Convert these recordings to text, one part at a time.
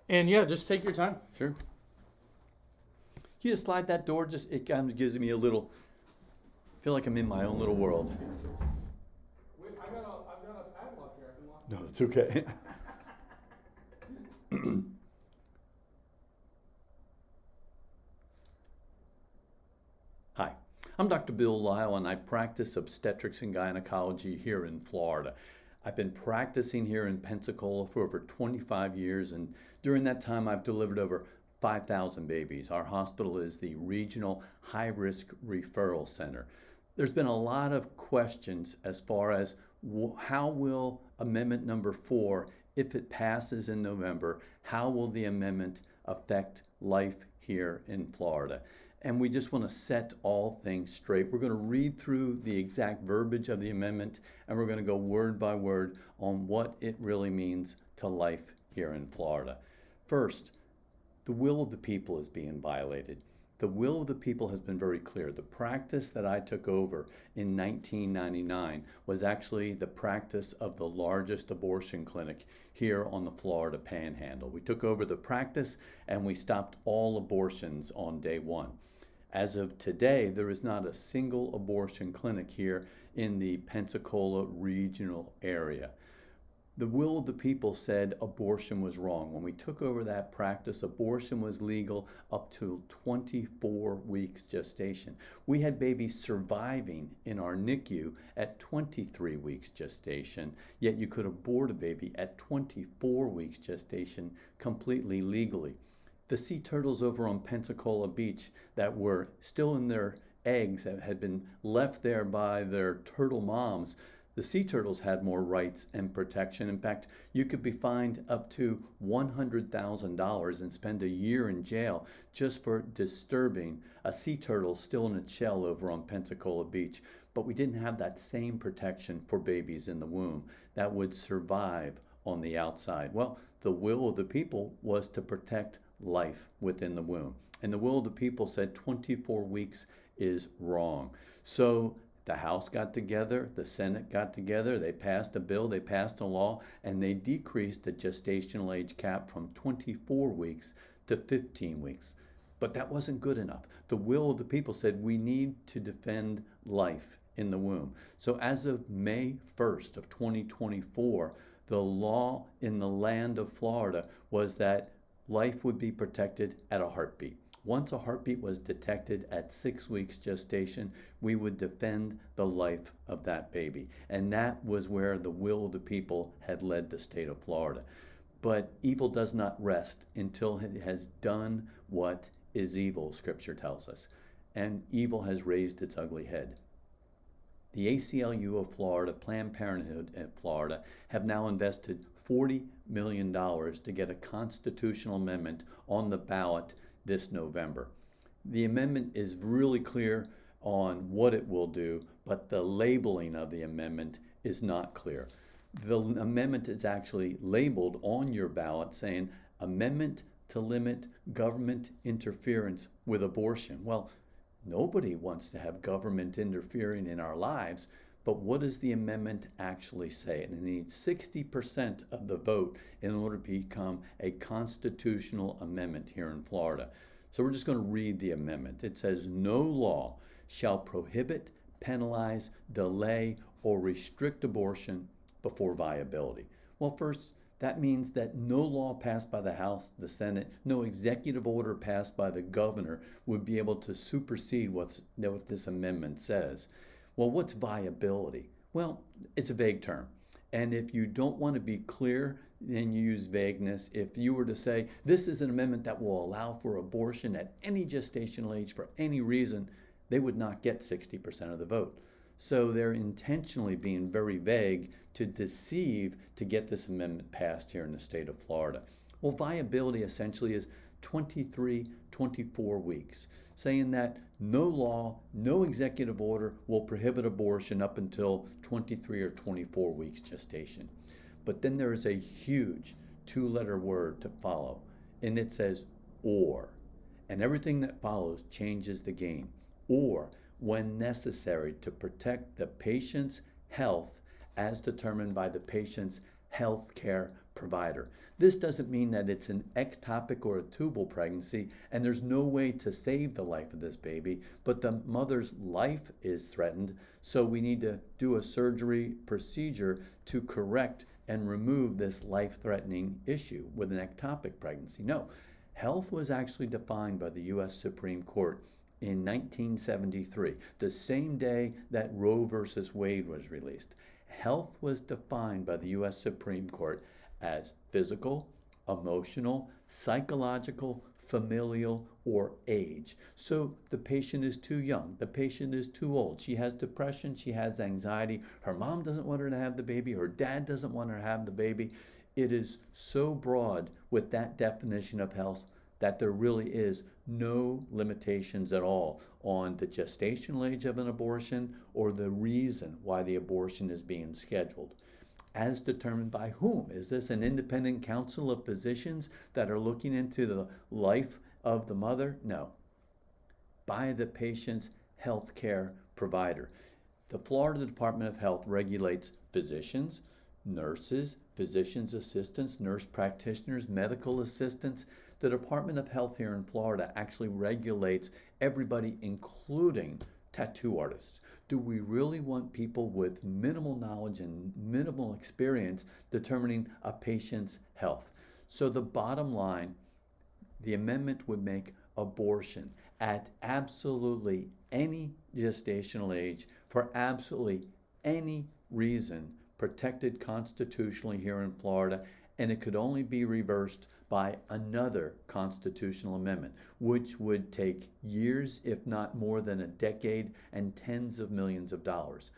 And yeah, just take your time. Sure. You just slide that door, it kind of gives me a little, feel like I'm in my own little world. Wait, I've got a padlock here. I can lock. No, it's okay. Hi, I'm Dr. Bill Lyle and I practice obstetrics and gynecology here in Florida. I've been practicing here in Pensacola for over 25 years, and during that time I've delivered over 5,000 babies. Our hospital is the Regional High Risk Referral Center. There's been a lot of questions as far as how will Amendment Number 4, if it passes in November, how will the amendment affect life here in Florida? And we just want to set all things straight. We're going to read through the exact verbiage of the amendment, and we're going to go word by word on what it really means to life here in Florida. First, the will of the people is being violated. The will of the people has been very clear. The practice that I took over in 1999 was actually the practice of the largest abortion clinic here on the Florida Panhandle. We took over the practice and we stopped all abortions on day one. As of today, there is not a single abortion clinic here in the Pensacola regional area. The will of the people said abortion was wrong. When we took over that practice, abortion was legal up to 24 weeks gestation. We had babies surviving in our NICU at 23 weeks gestation, yet you could abort a baby at 24 weeks gestation completely legally. The sea turtles over on Pensacola Beach that were still in their eggs that had been left there by their turtle moms, the sea turtles had more rights and protection. In fact, you could be fined up to $100,000 and spend a year in jail just for disturbing a sea turtle still in its shell over on Pensacola Beach. But we didn't have that same protection for babies in the womb that would survive on the outside. Well, the will of the people was to protect life within the womb. And the will of the people said 24 weeks is wrong. So the House got together, the Senate got together, they passed a bill, they passed a law, and they decreased the gestational age cap from 24 weeks to 15 weeks. But that wasn't good enough. The will of the people said we need to defend life in the womb. So as of May 1st of 2024, the law in the land of Florida was that life would be protected at a heartbeat. Once a heartbeat was detected at 6 weeks gestation, we would defend the life of that baby. And that was where the will of the people had led the state of Florida. But evil does not rest until it has done what is evil, Scripture tells us. And evil has raised its ugly head. The ACLU of Florida, Planned Parenthood in Florida, have now invested $40 million to get a constitutional amendment on the ballot this November. The amendment is really clear on what it will do, but the labeling of the amendment is not clear. The amendment is actually labeled on your ballot saying, Amendment to Limit Government Interference with Abortion. Well, nobody wants to have government interfering in our lives, but what does the amendment actually say? And it needs 60% of the vote in order to become a constitutional amendment here in Florida. So we're just going to read the amendment. It says, no law shall prohibit, penalize, delay, or restrict abortion before viability. Well, first, that means that no law passed by the House, the Senate, no executive order passed by the governor would be able to supersede what this amendment says. Well, what's viability? Well, it's a vague term. And if you don't want to be clear, then you use vagueness. If you were to say, this is an amendment that will allow for abortion at any gestational age for any reason, they would not get 60% of the vote. So they're intentionally being very vague to deceive to get this amendment passed here in the state of Florida. Well, viability essentially is 23, 24 weeks, saying that no law, no executive order will prohibit abortion up until 23 or 24 weeks gestation. But then there is a huge two-letter word to follow, and it says or. And everything that follows changes the game. Or when necessary to protect the patient's health as determined by the patient's health care provider. This doesn't mean that it's an ectopic or a tubal pregnancy and there's no way to save the life of this baby, but the mother's life is threatened, so we need to do a surgery procedure to correct and remove this life-threatening issue with an ectopic pregnancy. No, health was actually defined by the U.S. Supreme Court in 1973, the same day that Roe versus Wade was released. Health was defined by the U.S. Supreme Court as physical, emotional, psychological, familial, or age. So the patient is too young, the patient is too old, she has depression, she has anxiety, her mom doesn't want her to have the baby, her dad doesn't want her to have the baby. It is so broad with that definition of health that there really is no limitations at all on the gestational age of an abortion or the reason why the abortion is being scheduled. As determined by whom? Is this an independent council of physicians that are looking into the life of the mother? No. By the patient's health care provider. The Florida Department of Health regulates physicians, nurses, physician's assistants, nurse practitioners, medical assistants. The Department of Health here in Florida actually regulates everybody, including tattoo artists. Do we really want people with minimal knowledge and minimal experience determining a patient's health? So the bottom line, the amendment would make abortion at absolutely any gestational age for absolutely any reason protected constitutionally here in Florida, and it could only be reversed by another constitutional amendment, which would take years, if not more than a decade, and tens of millions of dollars.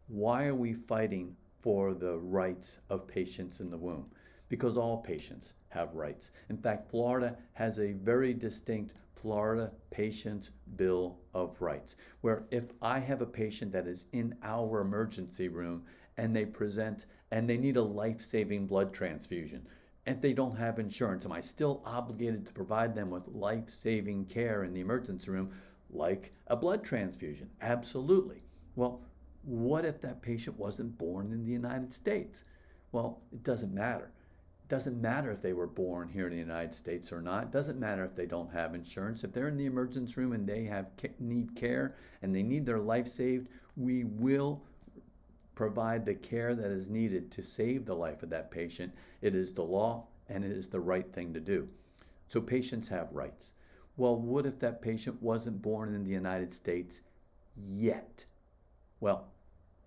Why are we fighting for the rights of patients in the womb? Because all patients have rights. In fact, Florida has a very distinct Florida Patients' Bill of Rights, where if I have a patient that is in our emergency room and they present and they need a life-saving blood transfusion, if they don't have insurance, am I still obligated to provide them with life-saving care in the emergency room, like a blood transfusion? Absolutely. Well, what if that patient wasn't born in the United States? Well, it doesn't matter. It doesn't matter if they were born here in the United States or not. It doesn't matter if they don't have insurance. If they're in the emergency room and they need care and they need their life saved, we will provide the care that is needed to save the life of that patient. It is the law and it is the right thing to do. So patients have rights. Well, what if that patient wasn't born in the United States yet? Well,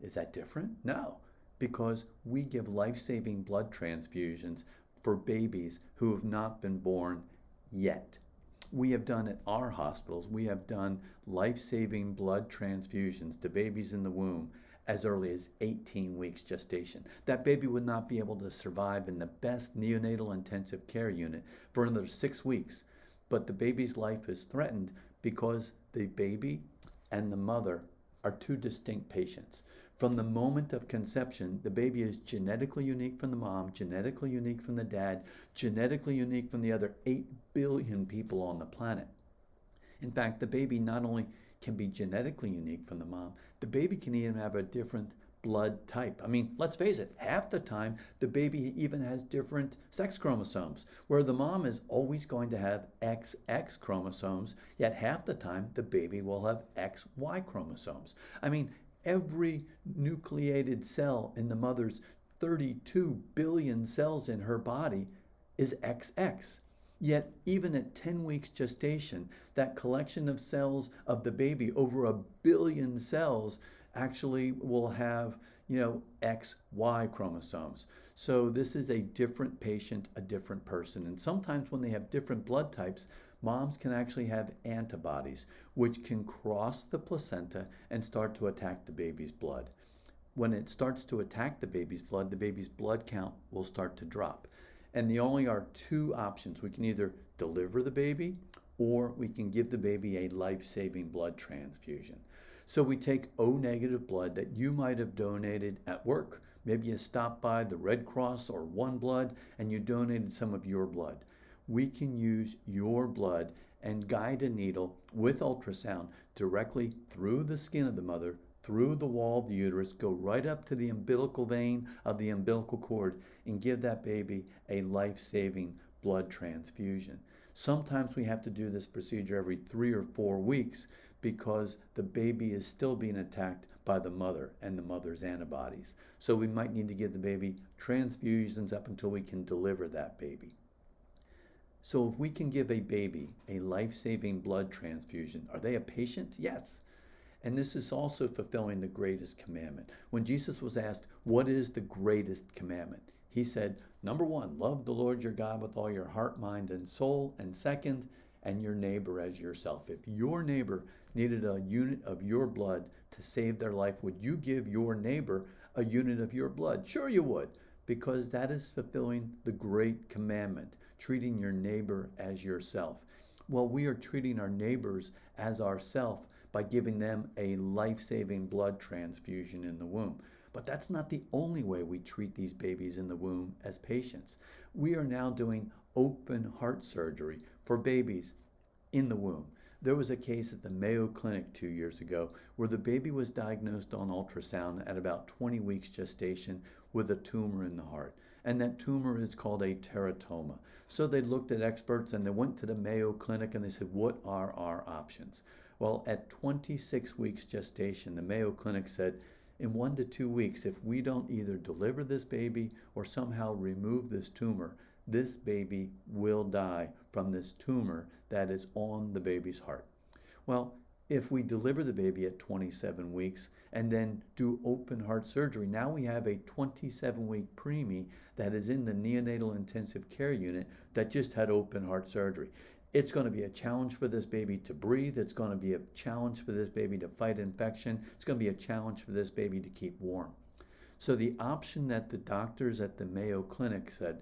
is that different? No, because we give life-saving blood transfusions for babies who have not been born yet. We have done at our hospitals, we have done life-saving blood transfusions to babies in the womb as early as 18 weeks gestation. That baby would not be able to survive in the best neonatal intensive care unit for another 6 weeks. But the baby's life is threatened because the baby and the mother are two distinct patients. From the moment of conception, the baby is genetically unique from the mom, genetically unique from the dad, genetically unique from the other 8 billion people on the planet. In fact, the baby not only can be genetically unique from the mom, the baby can even have a different blood type. I mean, let's face it, half the time the baby even has different sex chromosomes, where the mom is always going to have XX chromosomes, yet half the time the baby will have XY chromosomes. I mean, every nucleated cell in the mother's 32 billion cells in her body is XX. Yet, even at 10 weeks gestation, that collection of cells of the baby, over 1 billion cells, actually will have, XY chromosomes. So this is a different patient, a different person. And sometimes when they have different blood types, moms can actually have antibodies, which can cross the placenta and start to attack the baby's blood. When it starts to attack the baby's blood count will start to drop. And there only are 2 options. We can either deliver the baby or we can give the baby a life-saving blood transfusion. So we take O-negative blood that you might have donated at work. Maybe you stopped by the Red Cross or One Blood and you donated some of your blood. We can use your blood and guide a needle with ultrasound directly through the skin of the mother, through the wall of the uterus, go right up to the umbilical vein of the umbilical cord, and give that baby a life-saving blood transfusion. Sometimes we have to do this procedure every 3 or 4 weeks because the baby is still being attacked by the mother and the mother's antibodies. So we might need to give the baby transfusions up until we can deliver that baby. So if we can give a baby a life-saving blood transfusion, are they a patient? Yes. And this is also fulfilling the greatest commandment. When Jesus was asked, what is the greatest commandment? He said, number 1, love the Lord your God with all your heart, mind, and soul. And second, and your neighbor as yourself. If your neighbor needed a unit of your blood to save their life, would you give your neighbor a unit of your blood? Sure you would, because that is fulfilling the great commandment, treating your neighbor as yourself. Well, we are treating our neighbors as ourself by giving them a life-saving blood transfusion in the womb. But that's not the only way we treat these babies in the womb as patients. We are now doing open heart surgery for babies in the womb. There was a case at the Mayo Clinic 2 years ago where the baby was diagnosed on ultrasound at about 20 weeks gestation with a tumor in the heart. And that tumor is called a teratoma. So they looked at experts and they went to the Mayo Clinic and they said, what are our options? Well, at 26 weeks gestation, the Mayo Clinic said, in 1 to 2 weeks, if we don't either deliver this baby or somehow remove this tumor, this baby will die from this tumor that is on the baby's heart. Well, if we deliver the baby at 27 weeks and then do open heart surgery, now we have a 27-week preemie that is in the neonatal intensive care unit that just had open heart surgery. It's going to be a challenge for this baby to breathe. It's going to be a challenge for this baby to fight infection. It's going to be a challenge for this baby to keep warm. So the option that the doctors at the Mayo Clinic said,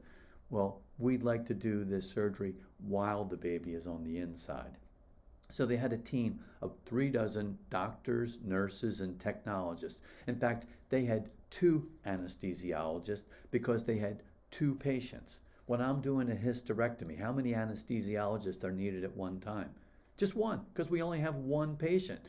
well, we'd like to do this surgery while the baby is on the inside. So they had a team of 36 doctors, nurses, and technologists. In fact, they had 2 anesthesiologists because they had 2 patients. When I'm doing a hysterectomy, how many anesthesiologists are needed at one time? Just 1, because we only have 1 patient.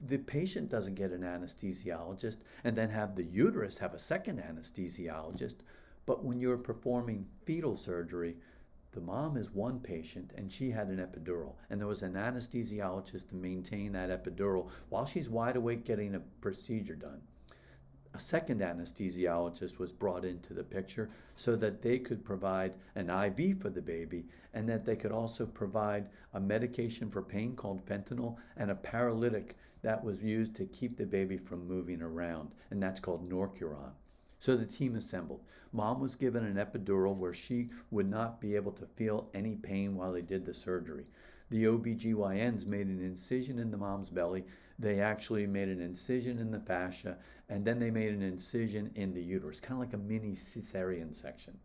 The patient doesn't get an anesthesiologist and then have the uterus have a second anesthesiologist. But when you're performing fetal surgery, the mom is 1 patient and she had an epidural. And there was an anesthesiologist to maintain that epidural while she's wide awake getting a procedure done. A second anesthesiologist was brought into the picture so that they could provide an IV for the baby and that they could also provide a medication for pain called fentanyl and a paralytic that was used to keep the baby from moving around, and that's called Norcuron. So the team assembled. Mom was given an epidural where she would not be able to feel any pain while they did the surgery. The OBGYNs made an incision in the mom's belly. They actually made an incision in the fascia, and then they made an incision in the uterus, kind of like a mini cesarean section.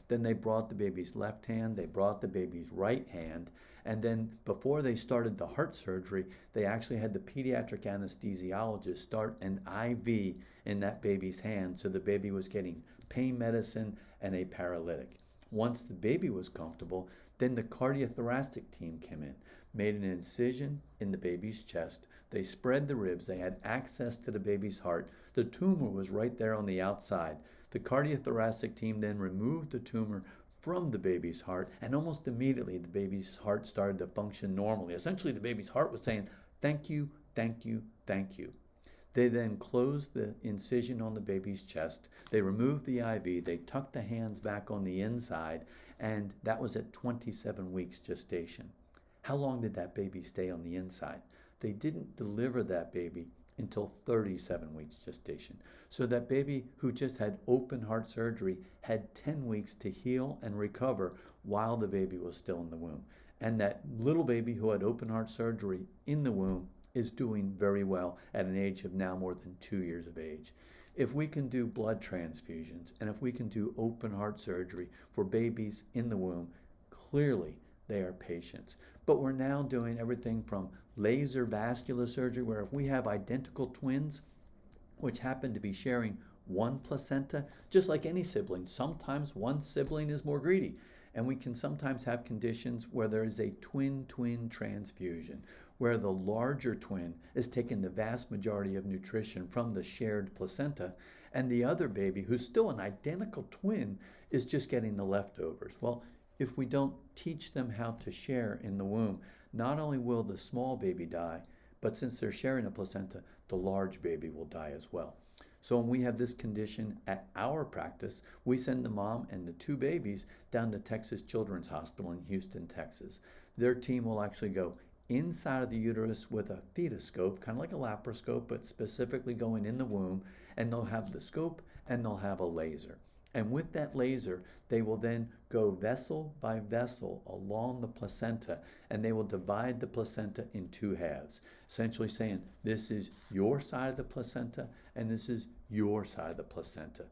Then they brought the baby's left hand, they brought the baby's right hand, and then before they started the heart surgery, they actually had the pediatric anesthesiologist start an IV in that baby's hand so the baby was getting pain medicine and a paralytic. Once the baby was comfortable, then the cardiothoracic team came in, made an incision in the baby's chest. They spread the ribs. They had access to the baby's heart. The tumor was right there on the outside. The cardiothoracic team then removed the tumor from the baby's heart, and almost immediately the baby's heart started to function normally. Essentially, the baby's heart was saying, thank you, thank you, thank you. They then closed the incision on the baby's chest. They removed the IV. They tucked the hands back on the inside, and that was at 27 weeks gestation. How long did that baby stay on the inside? They didn't deliver that baby until 37 weeks gestation. So that baby who just had open heart surgery had 10 weeks to heal and recover while the baby was still in the womb. And that little baby who had open heart surgery in the womb is doing very well at an age of now more than 2 years of age. If we can do blood transfusions and if we can do open heart surgery for babies in the womb, clearly they are patients. But we're now doing everything from laser vascular surgery, where if we have identical twins, which happen to be sharing one placenta, just like any sibling, sometimes one sibling is more greedy. And we can sometimes have conditions where there is a twin-twin transfusion, where the larger twin is taking the vast majority of nutrition from the shared placenta, and the other baby, who's still an identical twin, is just getting the leftovers. Well, if we don't teach them how to share in the womb, not only will the small baby die, but since they're sharing a placenta, the large baby will die as well. So when we have this condition at our practice, we send the mom and the two babies down to Texas Children's Hospital in Houston, Texas. Their team will actually go inside of the uterus with a fetoscope, kind of like a laparoscope, but specifically going in the womb, and they'll have the scope and they'll have a laser. And with that laser, they will then go vessel by vessel along the placenta, and they will divide the placenta in two halves, essentially saying, this is your side of the placenta, and this is your side of the placenta.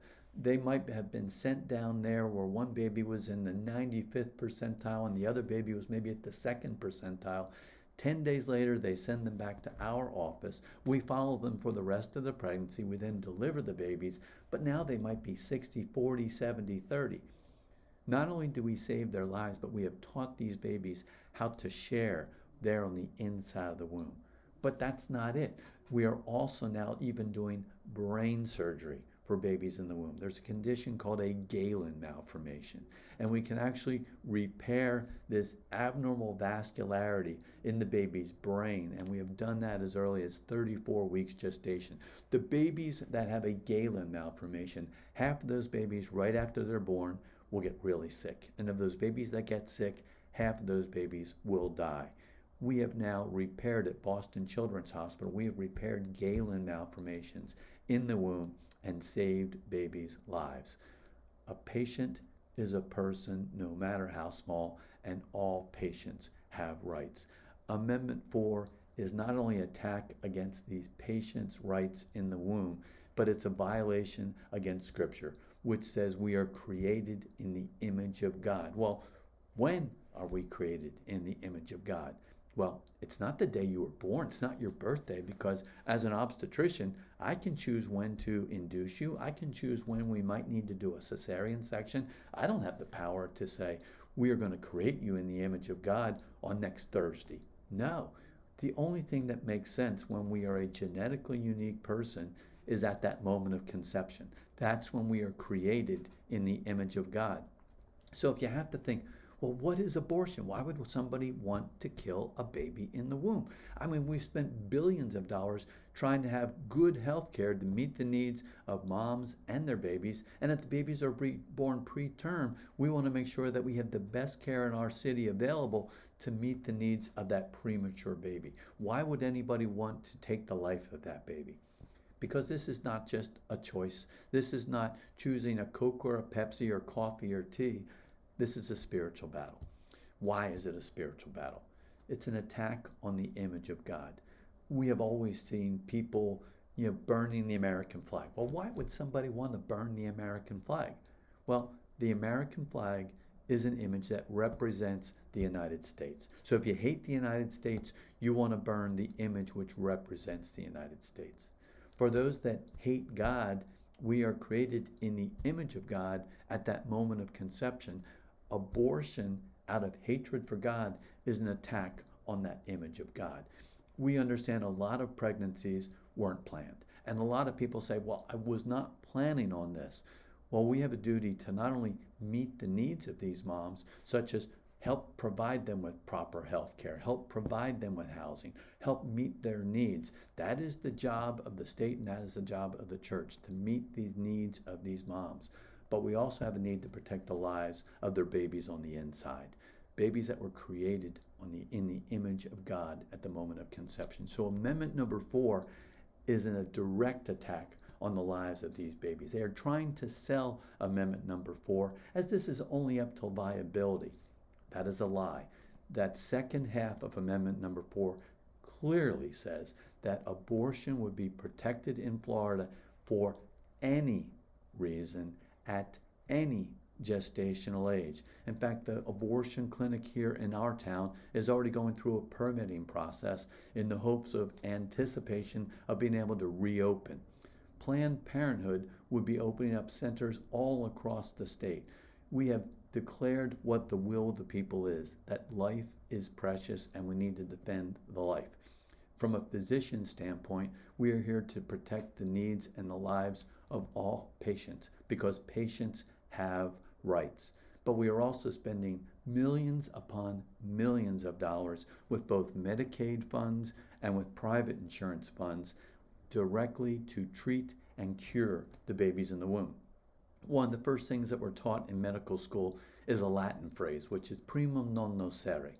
They might have been sent down there where one baby was in the 95th percentile and the other baby was maybe at the 2nd percentile. 10 days later, they send them back to our office. We follow them for the rest of the pregnancy. We then deliver the babies, but now they might be 60, 40, 70, 30. Not only do we save their lives, but we have taught these babies how to share there on the inside of the womb. But that's not it. We are also now even doing brain surgery for babies in the womb. There's a condition called a Galen malformation, and we can actually repair this abnormal vascularity in the baby's brain, and we have done that as early as 34 weeks gestation. The babies that have a Galen malformation, half of those babies right after they're born will get really sick, and of those babies that get sick, half of those babies will die. We have now repaired at Boston Children's Hospital, we have repaired Galen malformations in the womb and saved babies' lives. A patient is a person, no matter how small, and all patients have rights. Amendment 4 is not only an attack against these patients' rights in the womb, but it's a violation against Scripture, which says we are created in the image of God. Well, when are we created in the image of God? Well, it's not the day you were born. It's not your birthday, because as an obstetrician, I can choose when to induce you. I can choose when we might need to do a cesarean section. I don't have the power to say, we are going to create you in the image of God on next Thursday. No. The only thing that makes sense when we are a genetically unique person is at that moment of conception. That's when we are created in the image of God. So if you have to think, well, what is abortion? Why would somebody want to kill a baby in the womb? I mean, we've spent billions of dollars trying to have good health care to meet the needs of moms and their babies. And if the babies are born preterm, we want to make sure that we have the best care in our city available to meet the needs of that premature baby. Why would anybody want to take the life of that baby? Because this is not just a choice. This is not choosing a Coke or a Pepsi or coffee or tea. This is a spiritual battle. Why is it a spiritual battle? It's an attack on the image of God. We have always seen people, burning the American flag. Well, why would somebody want to burn the American flag? Well, the American flag is an image that represents the United States. So if you hate the United States, you want to burn the image which represents the United States. For those that hate God, we are created in the image of God at that moment of conception. Abortion out of hatred for God is an attack on that image of God. We understand a lot of pregnancies weren't planned. And a lot of people say, well, I was not planning on this. Well, we have a duty to not only meet the needs of these moms, such as help provide them with proper health care, help provide them with housing, help meet their needs. That is the job of the state, and that is the job of the church, to meet the needs of these moms. But we also have a need to protect the lives of their babies on the inside, babies that were created in the image of God at the moment of conception. So Amendment number 4 is a direct attack on the lives of these babies. They are trying to sell Amendment number 4 as this is only up till viability. That is a lie. That second half of Amendment number 4 clearly says that abortion would be protected in Florida for any reason at any gestational age. In fact, the abortion clinic here in our town is already going through a permitting process in the hopes of anticipation of being able to reopen. Planned Parenthood would be opening up centers all across the state. We have declared what the will of the people is, that life is precious and we need to defend the life. From a physician standpoint, we are here to protect the needs and the lives of all patients because patients have rights. But we are also spending millions upon millions of dollars with both Medicaid funds and with private insurance funds directly to treat and cure the babies in the womb. One of the first things that we're taught in medical school is a Latin phrase, which is primum non nocere.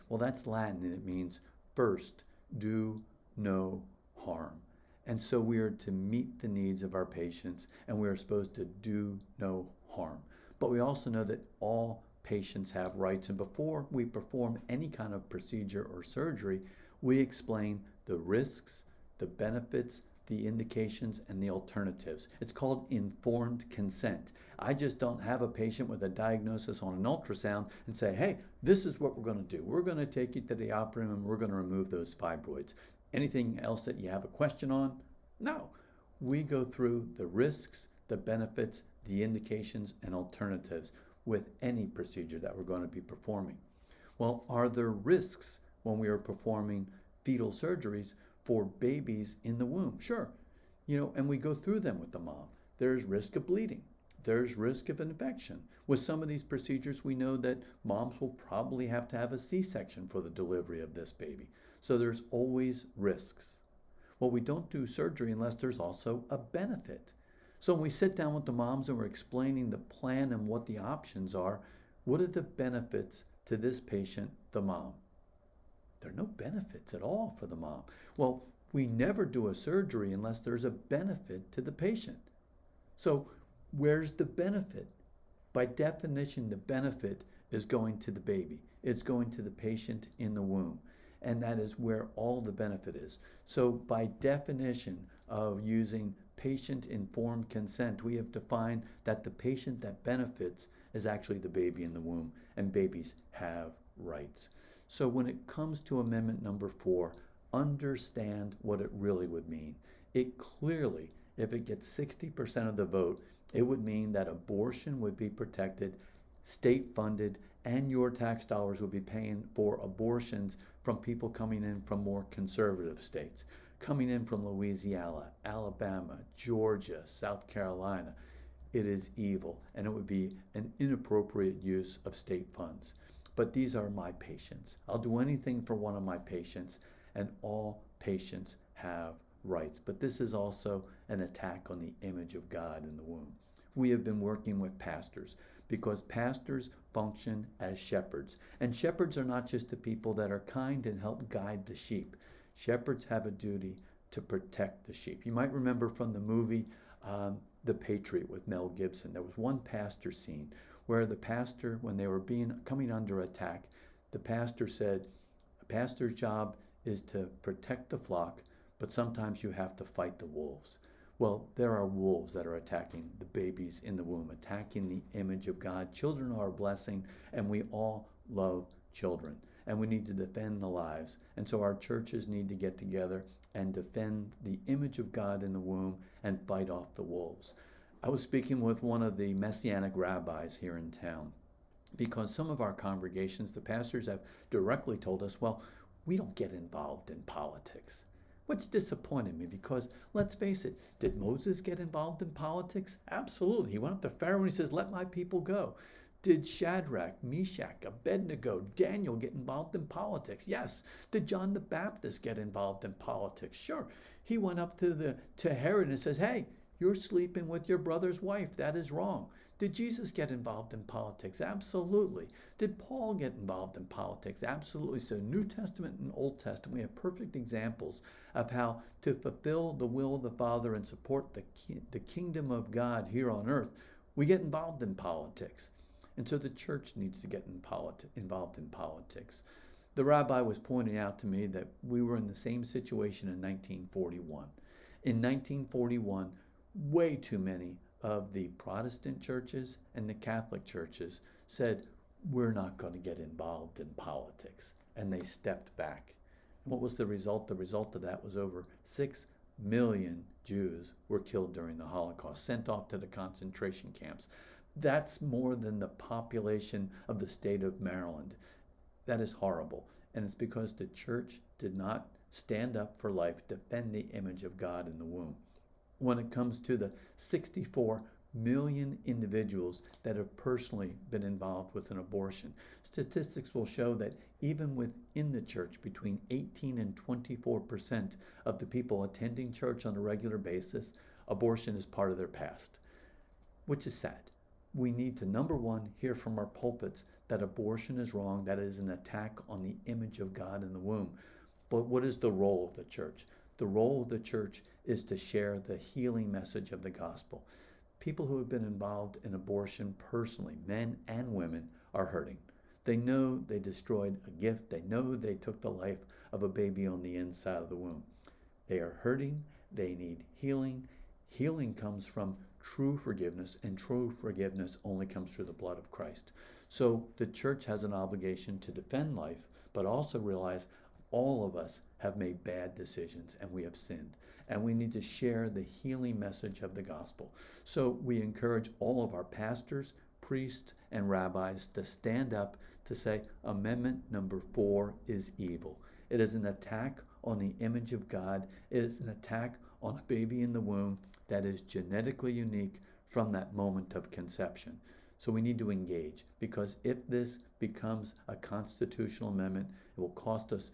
Well, that's Latin and it means first, do no harm. And so we are to meet the needs of our patients and we are supposed to do no harm. But we also know that all patients have rights. And before we perform any kind of procedure or surgery, we explain the risks, the benefits, the indications, and the alternatives. It's called informed consent. I just don't have a patient with a diagnosis on an ultrasound and say, hey, this is what we're going to do. We're going to take you to the operating room and we're going to remove those fibroids. Anything else that you have a question on? No. We go through the risks, the benefits, the indications, and alternatives with any procedure that we're going to be performing. Well, are there risks when we are performing fetal surgeries for babies in the womb? Sure. And we go through them with the mom. There's risk of bleeding. There's risk of infection. With some of these procedures, we know that moms will probably have to have a C-section for the delivery of this baby. So there's always risks. Well, we don't do surgery unless there's also a benefit. So when we sit down with the moms and we're explaining the plan and what the options are, what are the benefits to this patient, the mom? There are no benefits at all for the mom. Well, we never do a surgery unless there's a benefit to the patient. So where's the benefit? By definition, the benefit is going to the baby. It's going to the patient in the womb. And that is where all the benefit is. So by definition of using patient-informed consent, we have defined that the patient that benefits is actually the baby in the womb, and babies have rights. So when it comes to amendment number 4, understand what it really would mean. It clearly, if it gets 60% of the vote, it would mean that abortion would be protected, state-funded, and your tax dollars would be paying for abortions from people coming in from more conservative states, coming in from Louisiana, Alabama, Georgia, South Carolina. It is evil, and it would be an inappropriate use of state funds. But these are my patients. I'll do anything for one of my patients, and all patients have rights. But this is also an attack on the image of God in the womb. We have been working with pastors because pastors function as shepherds. And shepherds are not just the people that are kind and help guide the sheep. Shepherds have a duty to protect the sheep. You might remember from the movie The Patriot with Mel Gibson, there was one pastor scene where the pastor, when they were coming under attack, the pastor said, a pastor's job is to protect the flock, but sometimes you have to fight the wolves. Well, there are wolves that are attacking the babies in the womb, attacking the image of God. Children are a blessing, and we all love children, and we need to defend the lives. And so our churches need to get together and defend the image of God in the womb and fight off the wolves. I was speaking with one of the Messianic rabbis here in town because some of our congregations, the pastors have directly told us, well, we don't get involved in politics. Which disappointed me because, let's face it, did Moses get involved in politics? Absolutely. He went up to Pharaoh and he says, let my people go. Did Shadrach, Meshach, Abednego, Daniel get involved in politics? Yes. Did John the Baptist get involved in politics? Sure. He went up to Herod and says, hey, you're sleeping with your brother's wife. That is wrong. Did Jesus get involved in politics? Absolutely. Did Paul get involved in politics? Absolutely. So New Testament and Old Testament, we have perfect examples of how to fulfill the will of the Father and support the kingdom of God here on earth, we get involved in politics. And so the church needs to get involved in politics. The rabbi was pointing out to me that we were in the same situation in 1941. In 1941, way too many of the Protestant churches and the Catholic churches said, we're not going to get involved in politics. And they stepped back. And what was the result? The result of that was over 6 million Jews were killed during the Holocaust, sent off to the concentration camps. That's more than the population of the state of Maryland. That is horrible. And it's because the church did not stand up for life, defend the image of God in the womb. When it comes to the 64 million individuals that have personally been involved with an abortion, statistics will show that even within the church, between 18 and 24% of the people attending church on a regular basis, abortion is part of their past, which is sad. We need to, number one, hear from our pulpits that abortion is wrong, that it is an attack on the image of God in the womb. But what is the role of the church? The role of the church is to share the healing message of the gospel. People who have been involved in abortion personally, men and women, are hurting. They know they destroyed a gift. They know they took the life of a baby on the inside of the womb. They are hurting. They need healing. Healing comes from true forgiveness, and true forgiveness only comes through the blood of Christ. So the church has an obligation to defend life, but also realize all of us have made bad decisions and we have sinned. And we need to share the healing message of the gospel. So we encourage all of our pastors, priests, and rabbis to stand up to say, Amendment number 4 is evil. It is an attack on the image of God. It is an attack on a baby in the womb that is genetically unique from that moment of conception. So we need to engage, because if this becomes a constitutional amendment, it will cost us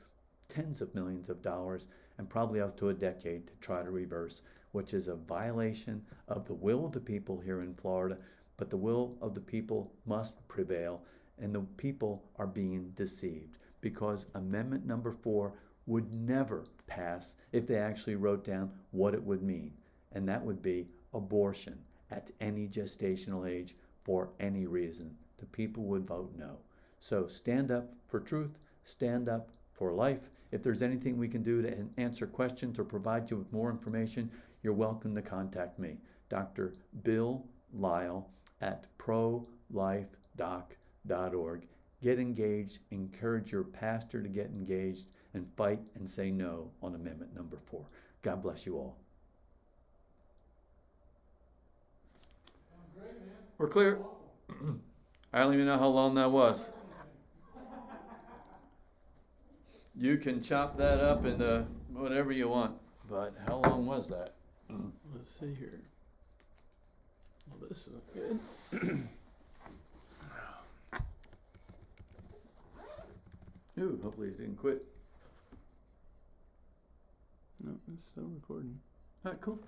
tens of millions of dollars and probably up to a decade to try to reverse, which is a violation of the will of the people here in Florida. But the will of the people must prevail, and the people are being deceived, because Amendment number 4 would never pass if they actually wrote down what it would mean, and that would be abortion at any gestational age for any reason. The people would vote no. So stand up for truth, stand up for life. If there's anything we can do to answer questions or provide you with more information, you're welcome to contact me, Dr. Bill Lyle at prolifedoc.org. Get engaged, encourage your pastor to get engaged, and fight and say no on Amendment number 4. God bless you all. Sounds great, man. We're clear. I don't even know how long that was. You can chop that up into whatever you want, but how long was that? Let's see here. Well, this is good. Ooh, hopefully it didn't quit. No, it's still recording. All right, cool.